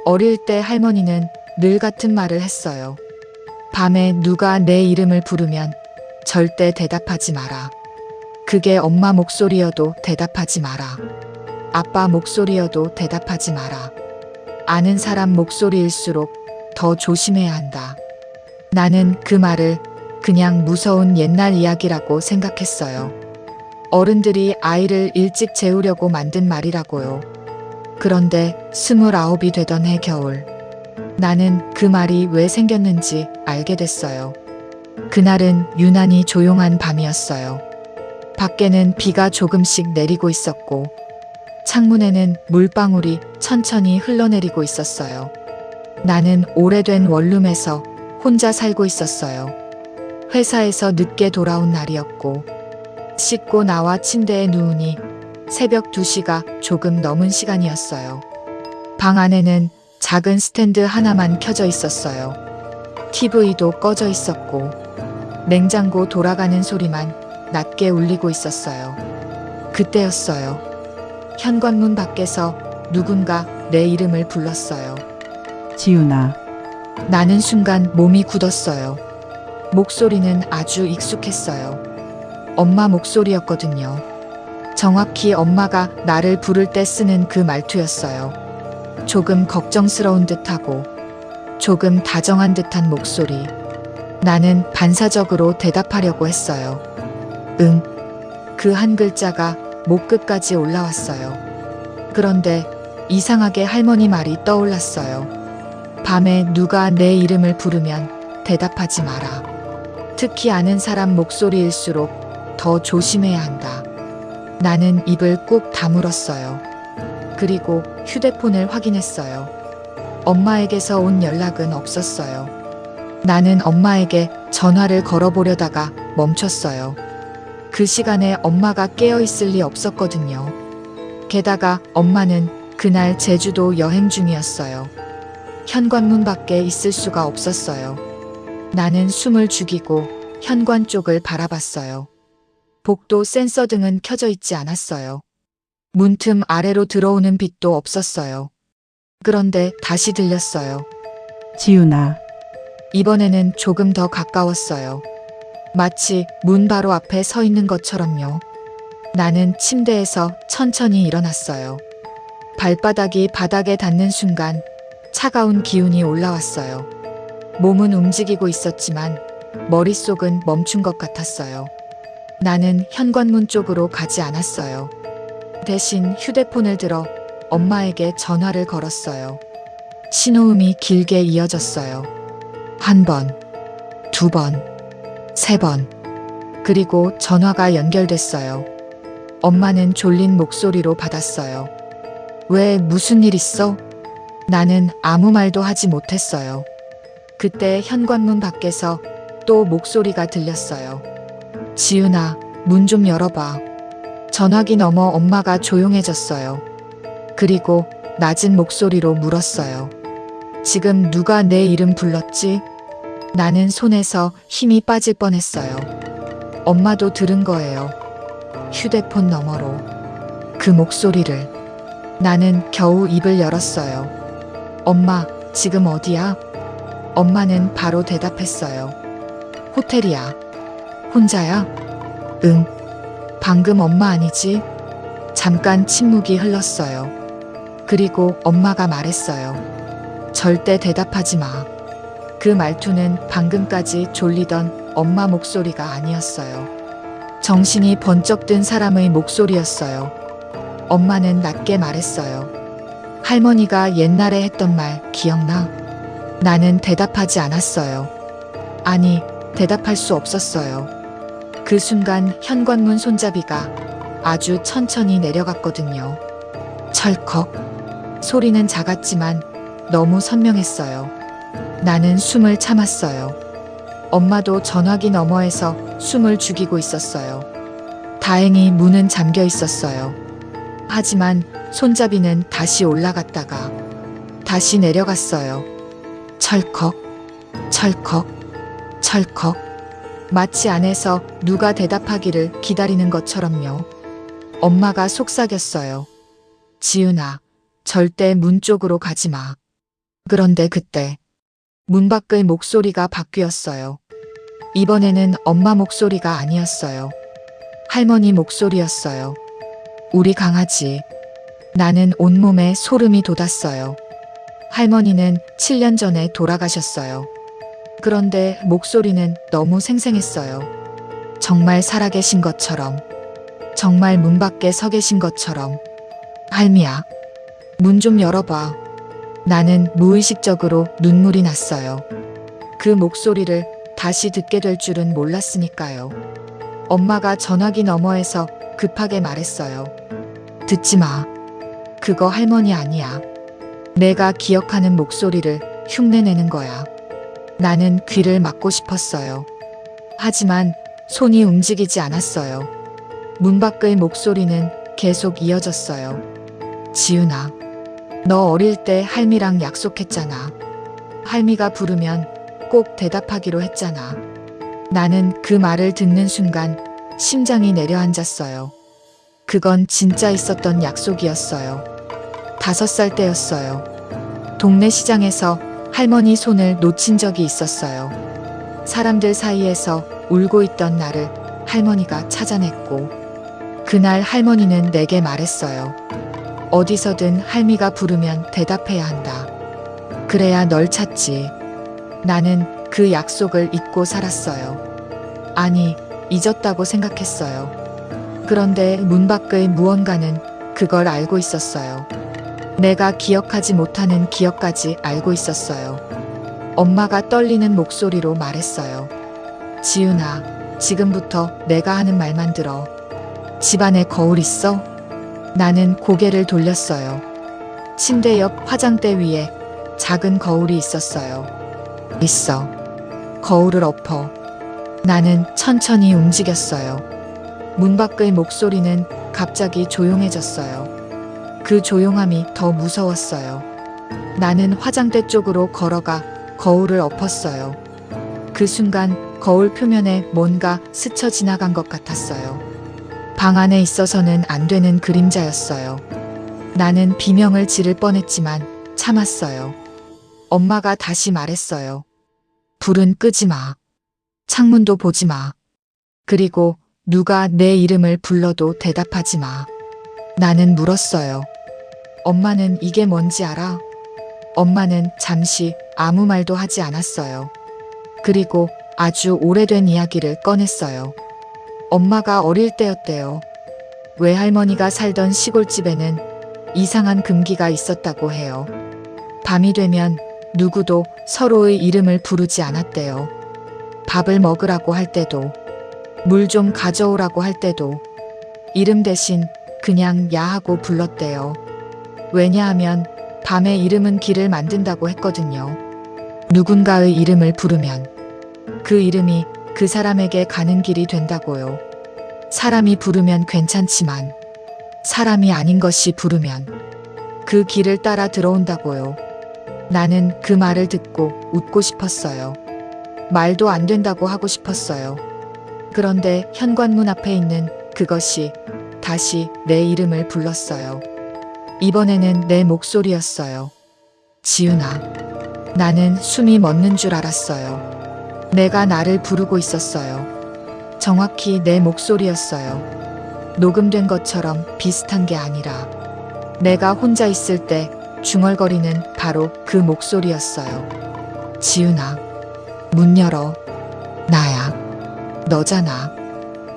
어릴 때 할머니는 늘 같은 말을 했어요. 밤에 누가 내 이름을 부르면 절대 대답하지 마라. 그게 엄마 목소리여도 대답하지 마라. 아빠 목소리여도 대답하지 마라. 아는 사람 목소리일수록 더 조심해야 한다. 나는 그 말을 그냥 무서운 옛날 이야기라고 생각했어요. 어른들이 아이를 일찍 재우려고 만든 말이라고요. 그런데 29이 되던 해 겨울, 나는 그 말이 왜 생겼는지 알게 됐어요. 그날은 유난히 조용한 밤이었어요. 밖에는 비가 조금씩 내리고 있었고, 창문에는 물방울이 천천히 흘러내리고 있었어요. 나는 오래된 원룸에서 혼자 살고 있었어요. 회사에서 늦게 돌아온 날이었고, 씻고 나와 침대에 누우니 새벽 2시가 조금 넘은 시간이었어요. 방 안에는 작은 스탠드 하나만 켜져 있었어요. TV도 꺼져 있었고, 냉장고 돌아가는 소리만 낮게 울리고 있었어요. 그때였어요. 현관문 밖에서 누군가 내 이름을 불렀어요. 지훈아, 나는 순간 몸이 굳었어요. 목소리는 아주 익숙했어요. 엄마 목소리였거든요. 정확히 엄마가 나를 부를 때 쓰는 그 말투였어요. 조금 걱정스러운 듯하고 조금 다정한 듯한 목소리. 나는 반사적으로 대답하려고 했어요. 응. 그 한 글자가 목 끝까지 올라왔어요. 그런데 이상하게 할머니 말이 떠올랐어요. 밤에 누가 내 이름을 부르면 대답하지 마라. 특히 아는 사람 목소리일수록 더 조심해야 한다. 나는 입을 꾹 다물었어요. 그리고 휴대폰을 확인했어요. 엄마에게서 온 연락은 없었어요. 나는 엄마에게 전화를 걸어보려다가 멈췄어요. 그 시간에 엄마가 깨어 있을 리 없었거든요. 게다가 엄마는 그날 제주도 여행 중이었어요. 현관문 밖에 있을 수가 없었어요. 나는 숨을 죽이고 현관 쪽을 바라봤어요. 복도 센서 등은 켜져 있지 않았어요. 문틈 아래로 들어오는 빛도 없었어요. 그런데 다시 들렸어요. 지훈아, 이번에는 조금 더 가까웠어요. 마치 문 바로 앞에 서 있는 것처럼요. 나는 침대에서 천천히 일어났어요. 발바닥이 바닥에 닿는 순간 차가운 기운이 올라왔어요. 몸은 움직이고 있었지만 머릿속은 멈춘 것 같았어요. 나는 현관문 쪽으로 가지 않았어요. 대신 휴대폰을 들어 엄마에게 전화를 걸었어요. 신호음이 길게 이어졌어요. 1번, 2번, 3번. 그리고 전화가 연결됐어요. 엄마는 졸린 목소리로 받았어요. 왜, 무슨 일 있어? 나는 아무 말도 하지 못했어요. 그때 현관문 밖에서 또 목소리가 들렸어요. 지은아, 문 좀 열어봐. 전화기 너머 엄마가 조용해졌어요. 그리고 낮은 목소리로 물었어요. 지금 누가 내 이름 불렀지? 나는 손에서 힘이 빠질 뻔했어요. 엄마도 들은 거예요. 휴대폰 너머로. 그 목소리를. 나는 겨우 입을 열었어요. 엄마, 지금 어디야? 엄마는 바로 대답했어요. 호텔이야. 혼자야? 응. 방금 엄마 아니지? 잠깐 침묵이 흘렀어요. 그리고 엄마가 말했어요. 절대 대답하지 마. 그 말투는 방금까지 졸리던 엄마 목소리가 아니었어요. 정신이 번쩍 든 사람의 목소리였어요. 엄마는 낮게 말했어요. 할머니가 옛날에 했던 말 기억나? 나는 대답하지 않았어요. 아니, 대답할 수 없었어요. 그 순간 현관문 손잡이가 아주 천천히 내려갔거든요. 철컥. 소리는 작았지만 너무 선명했어요. 나는 숨을 참았어요. 엄마도 전화기 너머에서 숨을 죽이고 있었어요. 다행히 문은 잠겨 있었어요. 하지만 손잡이는 다시 올라갔다가 다시 내려갔어요. 철컥, 철컥, 철컥. 마치 안에서 누가 대답하기를 기다리는 것처럼요. 엄마가 속삭였어요. 지은아, 절대 문 쪽으로 가지 마. 그런데 그때 문 밖의 목소리가 바뀌었어요. 이번에는 엄마 목소리가 아니었어요. 할머니 목소리였어요. 우리 강아지. 나는 온몸에 소름이 돋았어요. 할머니는 7년 전에 돌아가셨어요. 그런데 목소리는 너무 생생했어요. 정말 살아계신 것처럼, 정말 문 밖에 서 계신 것처럼. 할미야, 문 좀 열어봐. 나는 무의식적으로 눈물이 났어요. 그 목소리를 다시 듣게 될 줄은 몰랐으니까요. 엄마가 전화기 너머에서 급하게 말했어요. 듣지 마. 그거 할머니 아니야. 내가 기억하는 목소리를 흉내내는 거야. 나는 귀를 막고 싶었어요. 하지만 손이 움직이지 않았어요. 문 밖의 목소리는 계속 이어졌어요. 지훈아, 너 어릴 때 할미랑 약속했잖아. 할미가 부르면 꼭 대답하기로 했잖아. 나는 그 말을 듣는 순간 심장이 내려앉았어요. 그건 진짜 있었던 약속이었어요. 5살 때였어요. 동네 시장에서 할머니 손을 놓친 적이 있었어요. 사람들 사이에서 울고 있던 나를 할머니가 찾아냈고, 그날 할머니는 내게 말했어요. 어디서든 할미가 부르면 대답해야 한다. 그래야 널 찾지. 나는 그 약속을 잊고 살았어요. 아니, 잊었다고 생각했어요. 그런데 문 밖의 무언가는 그걸 알고 있었어요. 내가 기억하지 못하는 기억까지 알고 있었어요. 엄마가 떨리는 목소리로 말했어요. 지훈아, 지금부터 내가 하는 말만 들어. 집안에 거울 있어? 나는 고개를 돌렸어요. 침대 옆 화장대 위에 작은 거울이 있었어요. 있어. 거울을 엎어. 나는 천천히 움직였어요. 문 밖의 목소리는 갑자기 조용해졌어요. 그 조용함이 더 무서웠어요. 나는 화장대 쪽으로 걸어가 거울을 엎었어요. 그 순간 거울 표면에 뭔가 스쳐 지나간 것 같았어요. 방 안에 있어서는 안 되는 그림자였어요. 나는 비명을 지를 뻔했지만 참았어요. 엄마가 다시 말했어요. 불은 끄지 마. 창문도 보지 마. 그리고 누가 내 이름을 불러도 대답하지 마. 나는 물었어요. 엄마는 이게 뭔지 알아? 엄마는 잠시 아무 말도 하지 않았어요. 그리고 아주 오래된 이야기를 꺼냈어요. 엄마가 어릴 때였대요. 외할머니가 살던 시골집에는 이상한 금기가 있었다고 해요. 밤이 되면 누구도 서로의 이름을 부르지 않았대요. 밥을 먹으라고 할 때도, 물 좀 가져오라고 할 때도 이름 대신 그냥 야하고 불렀대요. 왜냐하면 밤의 이름은 길을 만든다고 했거든요. 누군가의 이름을 부르면 그 이름이 그 사람에게 가는 길이 된다고요. 사람이 부르면 괜찮지만 사람이 아닌 것이 부르면 그 길을 따라 들어온다고요. 나는 그 말을 듣고 웃고 싶었어요. 말도 안 된다고 하고 싶었어요. 그런데 현관문 앞에 있는 그것이 다시 내 이름을 불렀어요. 이번에는 내 목소리였어요. 지훈아. 나는 숨이 멎는 줄 알았어요. 내가 나를 부르고 있었어요. 정확히 내 목소리였어요. 녹음된 것처럼 비슷한 게 아니라 내가 혼자 있을 때 중얼거리는 바로 그 목소리였어요. 지훈아, 문 열어. 나야. 너잖아.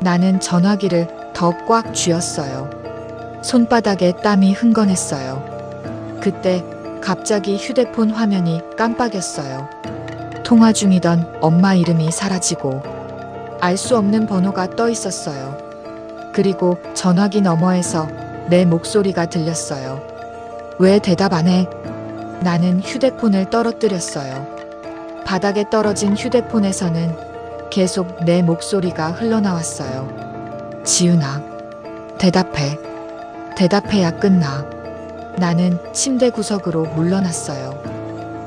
나는 전화기를 더 꽉 쥐었어요. 손바닥에 땀이 흥건했어요. 그때 갑자기 휴대폰 화면이 깜빡였어요. 통화 중이던 엄마 이름이 사라지고 알 수 없는 번호가 떠 있었어요. 그리고 전화기 너머에서 내 목소리가 들렸어요. 왜 대답 안 해? 나는 휴대폰을 떨어뜨렸어요. 바닥에 떨어진 휴대폰에서는 계속 내 목소리가 흘러나왔어요. 지훈아, 대답해. 대답해야 끝나. 나는 침대 구석으로 물러났어요.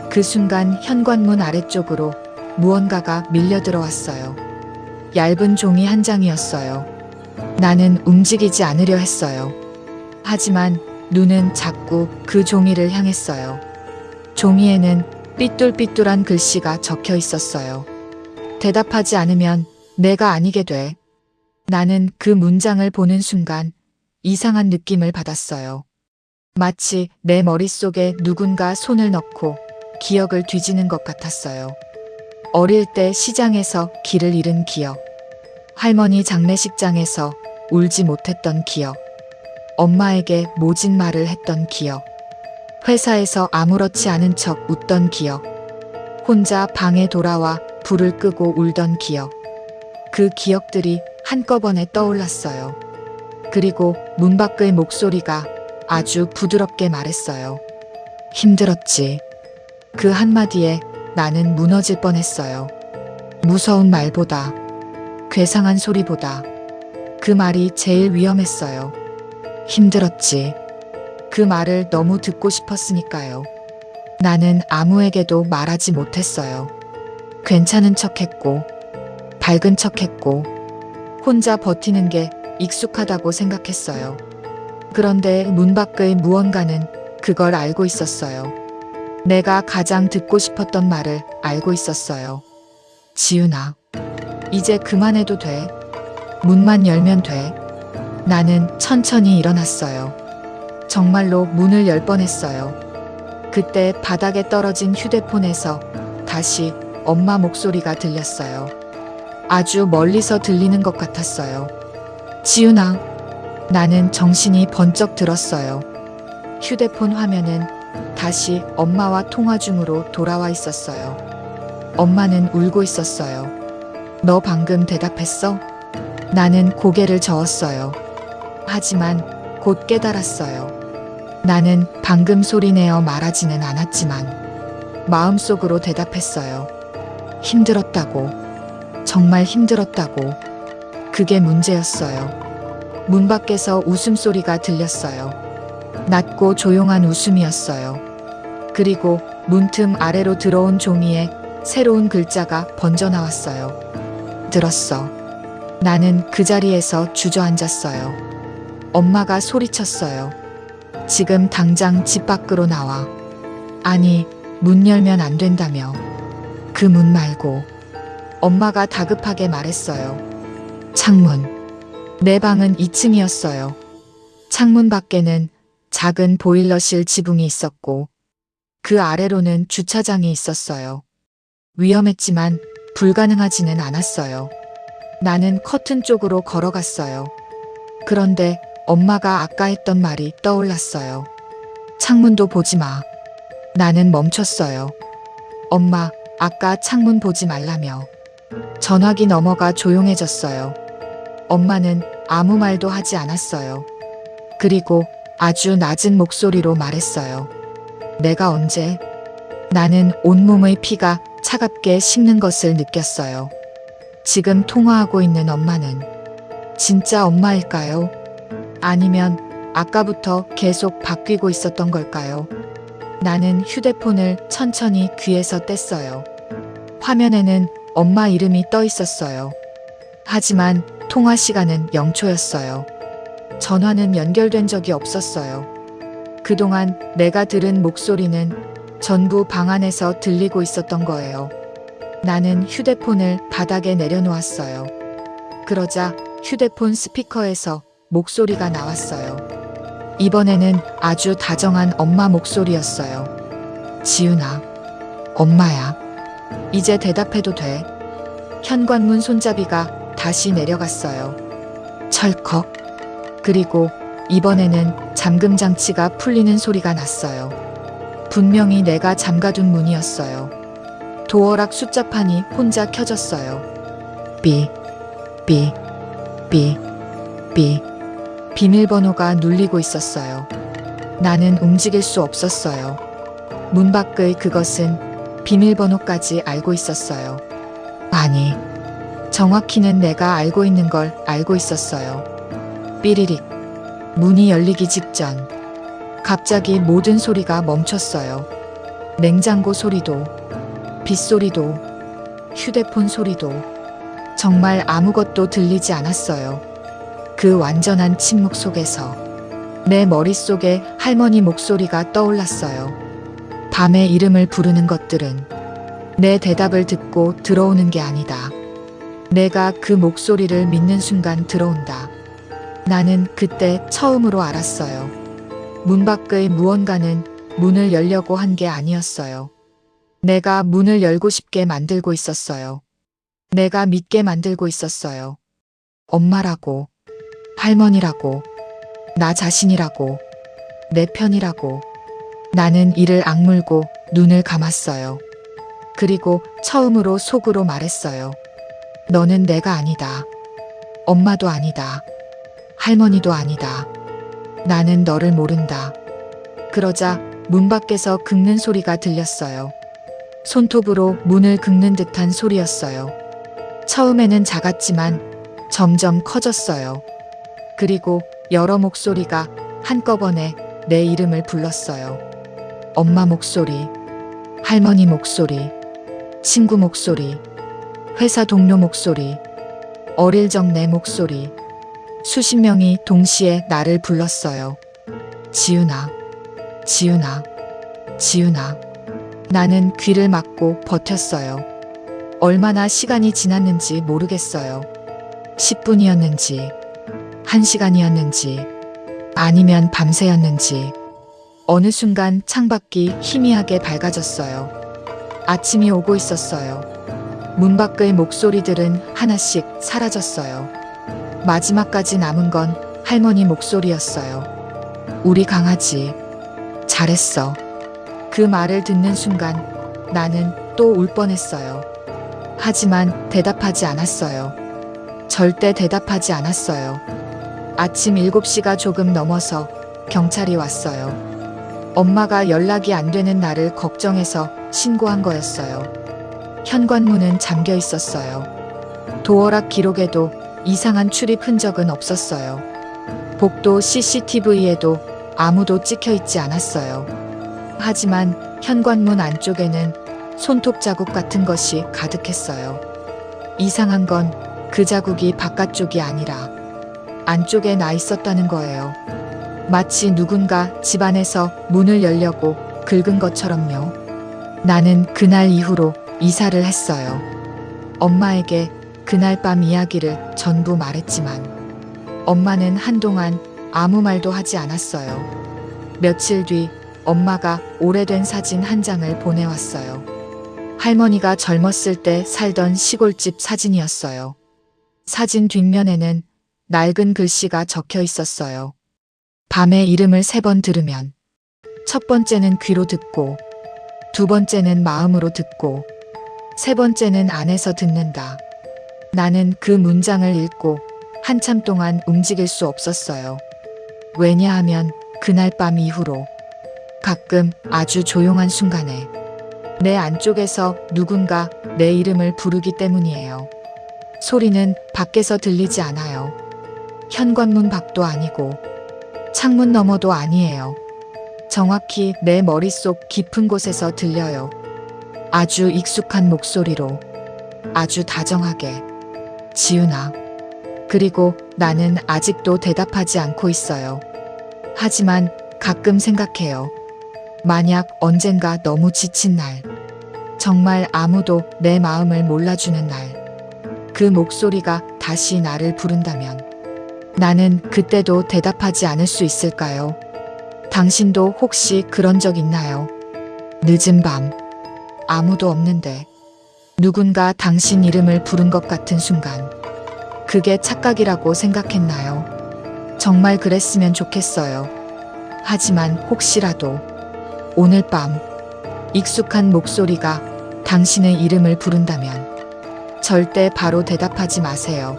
그 순간 현관문 아래쪽으로 무언가가 밀려 들어왔어요. 얇은 종이 한 장이었어요. 나는 움직이지 않으려 했어요. 하지만 눈은 자꾸 그 종이를 향했어요. 종이에는 삐뚤삐뚤한 글씨가 적혀 있었어요. 대답하지 않으면 내가 아니게 돼. 나는 그 문장을 보는 순간 이상한 느낌을 받았어요. 마치 내 머릿속에 누군가 손을 넣고 기억을 뒤지는 것 같았어요. 어릴 때 시장에서 길을 잃은 기억, 할머니 장례식장에서 울지 못했던 기억, 엄마에게 모진 말을 했던 기억, 회사에서 아무렇지 않은 척 웃던 기억, 혼자 방에 돌아와 불을 끄고 울던 기억. 그 기억들이 한꺼번에 떠올랐어요. 그리고 문 밖의 목소리가 아주 부드럽게 말했어요. 힘들었지. 그 한마디에 나는 무너질 뻔했어요. 무서운 말보다, 괴상한 소리보다 그 말이 제일 위험했어요. 힘들었지. 그 말을 너무 듣고 싶었으니까요. 나는 아무에게도 말하지 못했어요. 괜찮은 척했고, 밝은 척했고, 혼자 버티는 게 익숙하다고 생각했어요. 그런데 문 밖의 무언가는 그걸 알고 있었어요. 내가 가장 듣고 싶었던 말을 알고 있었어요. 지윤아, 이제 그만해도 돼. 문만 열면 돼. 나는 천천히 일어났어요. 정말로 문을 열 뻔했어요. 그때 바닥에 떨어진 휴대폰에서 다시 엄마 목소리가 들렸어요. 아주 멀리서 들리는 것 같았어요. 지윤아. 나는 정신이 번쩍 들었어요. 휴대폰 화면은 다시 엄마와 통화 중으로 돌아와 있었어요. 엄마는 울고 있었어요. 너 방금 대답했어? 나는 고개를 저었어요. 하지만 곧 깨달았어요. 나는 방금 소리내어 말하지는 않았지만 마음속으로 대답했어요. 힘들었다고. 정말 힘들었다고. 그게 문제였어요. 문 밖에서 웃음소리가 들렸어요. 낮고 조용한 웃음이었어요. 그리고 문틈 아래로 들어온 종이에 새로운 글자가 번져 나왔어요. 들었어. 나는 그 자리에서 주저앉았어요. 엄마가 소리쳤어요. 지금 당장 집 밖으로 나와. 아니, 문 열면 안 된다며. 그 문 말고. 엄마가 다급하게 말했어요. 창문. 내 방은 2층이었어요. 창문 밖에는 작은 보일러실 지붕이 있었고 그 아래로는 주차장이 있었어요. 위험했지만 불가능하지는 않았어요. 나는 커튼 쪽으로 걸어갔어요. 그런데 엄마가 아까 했던 말이 떠올랐어요. 창문도 보지 마. 나는 멈췄어요. 엄마, 아까 창문 보지 말라며. 전화기 너머가 조용해졌어요. 엄마는 아무 말도 하지 않았어요. 그리고 아주 낮은 목소리로 말했어요. 내가 언제? 나는 온몸의 피가 차갑게 식는 것을 느꼈어요. 지금 통화하고 있는 엄마는 진짜 엄마일까요? 아니면 아까부터 계속 바뀌고 있었던 걸까요? 나는 휴대폰을 천천히 귀에서 뗐어요. 화면에는 엄마 이름이 떠 있었어요. 하지만 통화 시간은 0초였어요. 전화는 연결된 적이 없었어요. 그동안 내가 들은 목소리는 전부 방 안에서 들리고 있었던 거예요. 나는 휴대폰을 바닥에 내려놓았어요. 그러자 휴대폰 스피커에서 목소리가 나왔어요. 이번에는 아주 다정한 엄마 목소리였어요. 지윤아, 엄마야. 이제 대답해도 돼. 현관문 손잡이가 다시 내려갔어요. 철컥. 그리고 이번에는 잠금 장치가 풀리는 소리가 났어요. 분명히 내가 잠가둔 문이었어요. 도어락 숫자판이 혼자 켜졌어요. 삐, 삐, 삐, 삐. 비밀번호가 눌리고 있었어요. 나는 움직일 수 없었어요. 문 밖의 그것은 비밀번호까지 알고 있었어요. 아니, 정확히는 내가 알고 있는 걸 알고 있었어요. 삐리릭. 문이 열리기 직전. 갑자기 모든 소리가 멈췄어요. 냉장고 소리도, 빗소리도, 휴대폰 소리도. 정말 아무것도 들리지 않았어요. 그 완전한 침묵 속에서 내 머릿속에 할머니 목소리가 떠올랐어요. 밤에 이름을 부르는 것들은 내 대답을 듣고 들어오는 게 아니다. 내가 그 목소리를 믿는 순간 들어온다. 나는 그때 처음으로 알았어요. 문 밖의 무언가는 문을 열려고 한 게 아니었어요. 내가 문을 열고 싶게 만들고 있었어요. 내가 믿게 만들고 있었어요. 엄마라고, 할머니라고, 나 자신이라고, 내 편이라고. 나는 이를 악물고 눈을 감았어요. 그리고 처음으로 속으로 말했어요. 너는 내가 아니다. 엄마도 아니다. 할머니도 아니다. 나는 너를 모른다. 그러자 문 밖에서 긁는 소리가 들렸어요. 손톱으로 문을 긁는 듯한 소리였어요. 처음에는 작았지만 점점 커졌어요. 그리고 여러 목소리가 한꺼번에 내 이름을 불렀어요. 엄마 목소리, 할머니 목소리, 친구 목소리, 회사 동료 목소리, 어릴 적 내 목소리. 수십 명이 동시에 나를 불렀어요. 지윤아, 지윤아, 지윤아. 나는 귀를 막고 버텼어요. 얼마나 시간이 지났는지 모르겠어요. 10분이었는지, 1시간이었는지, 아니면 밤새였는지. 어느 순간 창밖이 희미하게 밝아졌어요. 아침이 오고 있었어요. 문 밖의 목소리들은 하나씩 사라졌어요. 마지막까지 남은 건 할머니 목소리였어요. 우리 강아지, 잘했어. 그 말을 듣는 순간 나는 또 울 뻔했어요. 하지만 대답하지 않았어요. 절대 대답하지 않았어요. 아침 7시가 조금 넘어서 경찰이 왔어요. 엄마가 연락이 안 되는 나를 걱정해서 신고한 거였어요. 현관문은 잠겨 있었어요. 도어락 기록에도 이상한 출입 흔적은 없었어요. 복도 CCTV에도 아무도 찍혀 있지 않았어요. 하지만 현관문 안쪽에는 손톱 자국 같은 것이 가득했어요. 이상한 건 그 자국이 바깥쪽이 아니라 안쪽에 나 있었다는 거예요. 마치 누군가 집안에서 문을 열려고 긁은 것처럼요. 나는 그날 이후로 이사를 했어요. 엄마에게 그날 밤 이야기를 전부 말했지만 엄마는 한동안 아무 말도 하지 않았어요. 며칠 뒤 엄마가 오래된 사진 한 장을 보내왔어요. 할머니가 젊었을 때 살던 시골집 사진이었어요. 사진 뒷면에는 낡은 글씨가 적혀 있었어요. 밤에 이름을 3번 들으면 첫 번째는 귀로 듣고, 두 번째는 마음으로 듣고, 세 번째는 안에서 듣는다. 나는 그 문장을 읽고 한참 동안 움직일 수 없었어요. 왜냐하면 그날 밤 이후로 가끔 아주 조용한 순간에 내 안쪽에서 누군가 내 이름을 부르기 때문이에요. 소리는 밖에서 들리지 않아요. 현관문 밖도 아니고 창문 너머도 아니에요. 정확히 내 머릿속 깊은 곳에서 들려요. 아주 익숙한 목소리로, 아주 다정하게. 지윤아. 그리고 나는 아직도 대답하지 않고 있어요. 하지만 가끔 생각해요. 만약 언젠가 너무 지친 날, 정말 아무도 내 마음을 몰라주는 날, 그 목소리가 다시 나를 부른다면 나는 그때도 대답하지 않을 수 있을까요? 당신도 혹시 그런 적 있나요? 늦은 밤, 아무도 없는데 누군가 당신 이름을 부른 것 같은 순간, 그게 착각이라고 생각했나요? 정말 그랬으면 좋겠어요. 하지만 혹시라도 오늘 밤 익숙한 목소리가 당신의 이름을 부른다면 절대 바로 대답하지 마세요.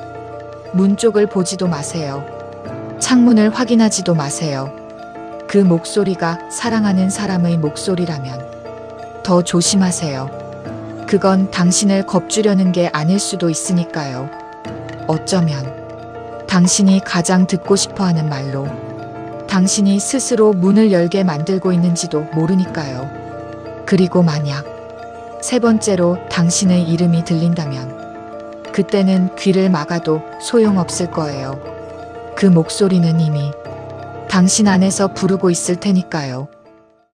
문 쪽을 보지도 마세요. 창문을 확인하지도 마세요. 그 목소리가 사랑하는 사람의 목소리라면 더 조심하세요. 그건 당신을 겁주려는 게 아닐 수도 있으니까요. 어쩌면 당신이 가장 듣고 싶어 하는 말로 당신이 스스로 문을 열게 만들고 있는지도 모르니까요. 그리고 만약 3번째로 당신의 이름이 들린다면 그때는 귀를 막아도 소용없을 거예요. 그 목소리는 이미 당신 안에서 부르고 있을 테니까요.